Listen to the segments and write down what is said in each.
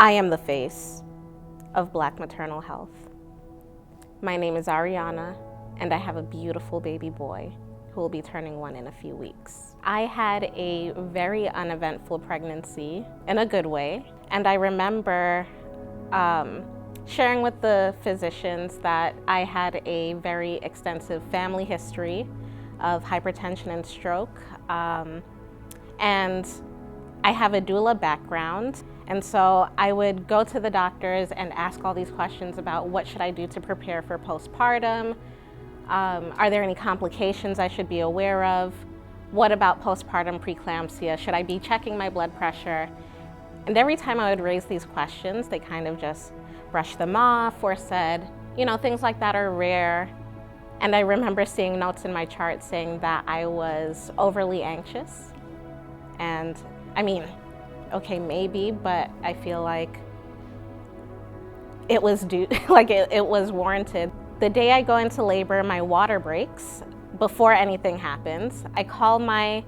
I am the face of Black maternal health. My name is Aryana, and I have a beautiful baby boy who will be turning 1 in a few weeks. I had a very uneventful pregnancy in a good way, and I remember sharing with the physicians that I had a very extensive family history of hypertension and stroke, and I have a doula background. And so I would go to the doctors and ask all these questions about what should I do to prepare for postpartum? Are there any complications I should be aware of? What about postpartum preeclampsia? Should I be checking my blood pressure? And every time I would raise these questions, they kind of just brushed them off or said, you know, things like that are rare. And I remember seeing notes in my chart saying that I was overly anxious. And I mean, okay, maybe, but I feel like it was due, it was warranted. The day I go into labor, my water breaks. Before anything happens, I call my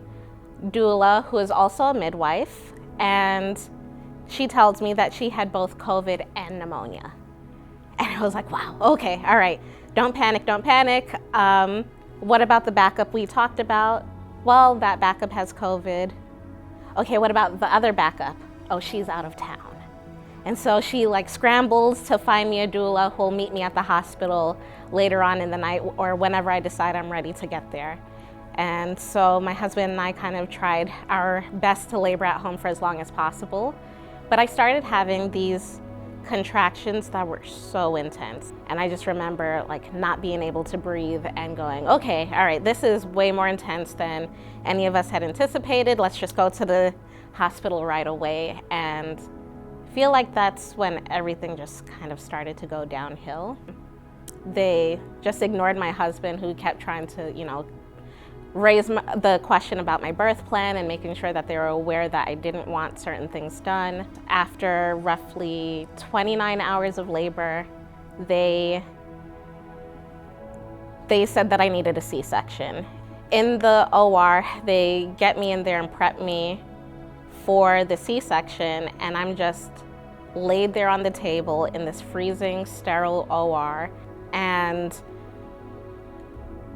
doula, who is also a midwife, and she tells me that she had both COVID and pneumonia. And I was like, wow, okay, all right, don't panic, don't panic. What about the backup we talked about? Well, that backup has COVID. Okay, what about the other backup? Oh, she's out of town. And so she scrambles to find me a doula who'll meet me at the hospital later on in the night or whenever I decide I'm ready to get there. And so my husband and I kind of tried our best to labor at home for as long as possible. But I started having these contractions that were so intense. And I just remember not being able to breathe and going, okay, all right, this is way more intense than any of us had anticipated. Let's just go to the hospital right away. And I feel like that's when everything just kind of started to go downhill. They just ignored my husband, who kept trying to, raise the question about my birth plan and making sure that they were aware that I didn't want certain things done. After roughly 29 hours of labor, they said that I needed a C-section. In the OR, they get me in there and prep me for the C-section, and I'm just laid there on the table in this freezing, sterile OR, and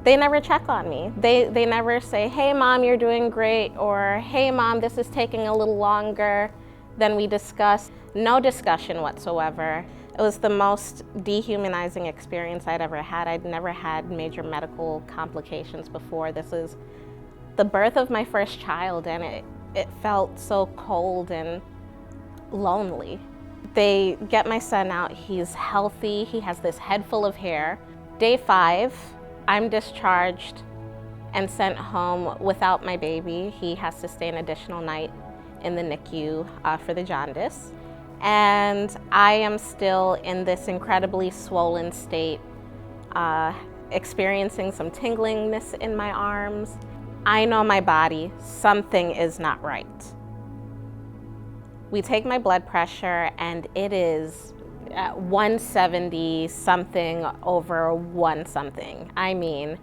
they never check on me. They never say, hey mom, you're doing great, or hey mom, this is taking a little longer than we discussed. No discussion whatsoever. It was the most dehumanizing experience I'd ever had. I'd never had major medical complications before. This is the birth of my first child, and it felt so cold and lonely. They get my son out, he's healthy, he has this head full of hair. Day 5, I'm discharged and sent home without my baby. He has to stay an additional night in the NICU for the jaundice. And I am still in this incredibly swollen state, experiencing some tinglingness in my arms. I know my body, something is not right. We take my blood pressure and it is at 170 something over 1 something. I mean,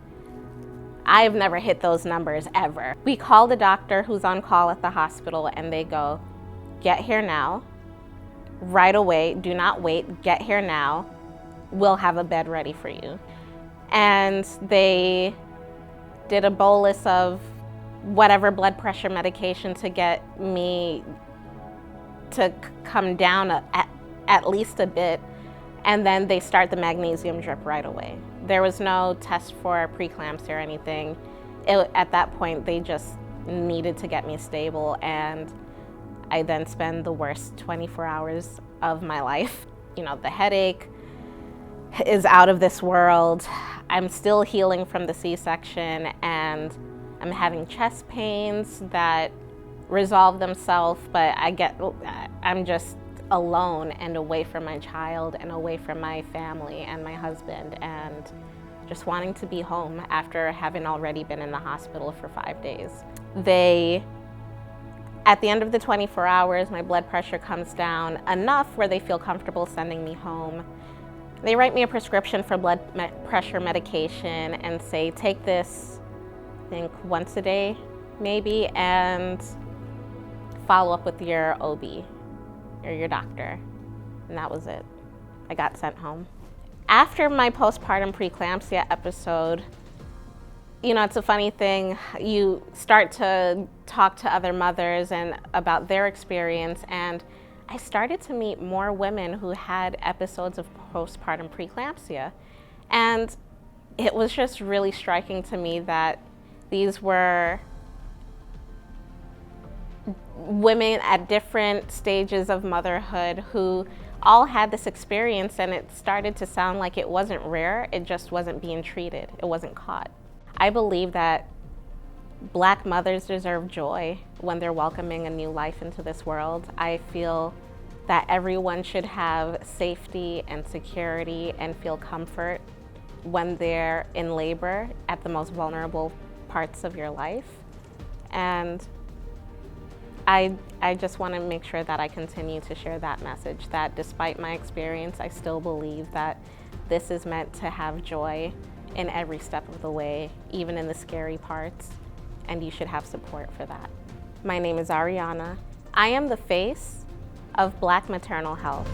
I've never hit those numbers ever. We call the doctor who's on call at the hospital and they go, get here now, right away, do not wait, get here now, we'll have a bed ready for you. And they did a bolus of whatever blood pressure medication to get me to come down at least a bit, and then they start the magnesium drip right away. There was no test for preeclampsia or anything. At that point, they just needed to get me stable, and I then spend the worst 24 hours of my life. The headache is out of this world. I'm still healing from the C-section, and I'm having chest pains that resolve themselves, but I'm just alone and away from my child and away from my family and my husband, and just wanting to be home after having already been in the hospital for 5 days. At the end of the 24 hours, my blood pressure comes down enough where they feel comfortable sending me home. They write me a prescription for blood pressure medication and say, take this, I think once a day, maybe, and follow up with your OB. you're your doctor. And that was it. I got sent home. After my postpartum preeclampsia episode, it's a funny thing. You start to talk to other mothers and about their experience, and I started to meet more women who had episodes of postpartum preeclampsia. And it was just really striking to me that these were women at different stages of motherhood who all had this experience, and it started to sound like it wasn't rare, it just wasn't being treated, it wasn't caught. I believe that Black mothers deserve joy when they're welcoming a new life into this world. I feel that everyone should have safety and security and feel comfort when they're in labor at the most vulnerable parts of your life. And I just want to make sure that I continue to share that message, that despite my experience, I still believe that this is meant to have joy in every step of the way, even in the scary parts, and you should have support for that. My name is Aryana. I am the face of Black maternal health.